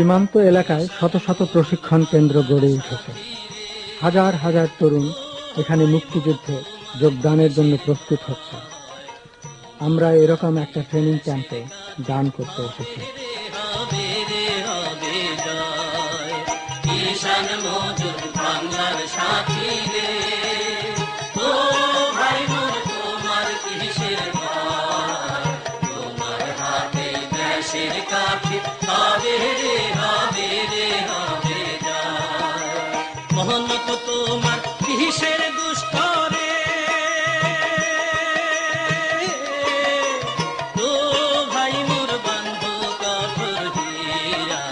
সীমান্ত এলাকায় শত শত প্রশিক্ষণ কেন্দ্র গড়ে উঠেছে। হাজার হাজার তরুণ এখানে মুক্তিযুদ্ধে যোগদানের জন্য প্রস্তুত হচ্ছে। আমরা এরকম একটা ট্রেনিং ক্যাম্পে গান করতে এসেছি। তোমার কিসের দুষ্ট রে, তো ভাই মোর বন্ধু কঠোর হীরা,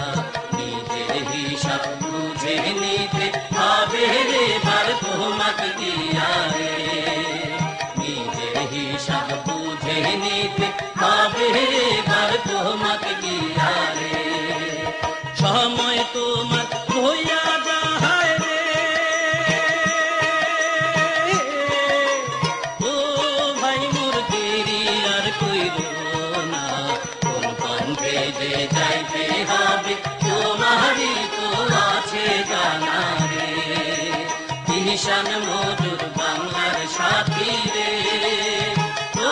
নিজের হিসাব বুঝে নিতে হবে রে বার তোমাকে দিয়া রে, নিজের হিসাব বুঝে নিতে হবে রে বার তোমাকে দিয়া রে। সময় তোমার হইয়া যায় রে, ও ভাই মোর দেরি আর কইরো না, কোন পন্থে যে যাইতে হবে তোমারই তো আছে জানা রে। কিষান মজুর বাংলার সাথী রে, ও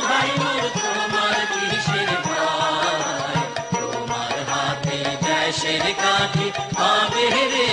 ভাই মোর তোমার কিসের ভয়, তোমার হাতে দেশের কাঠি হবে রে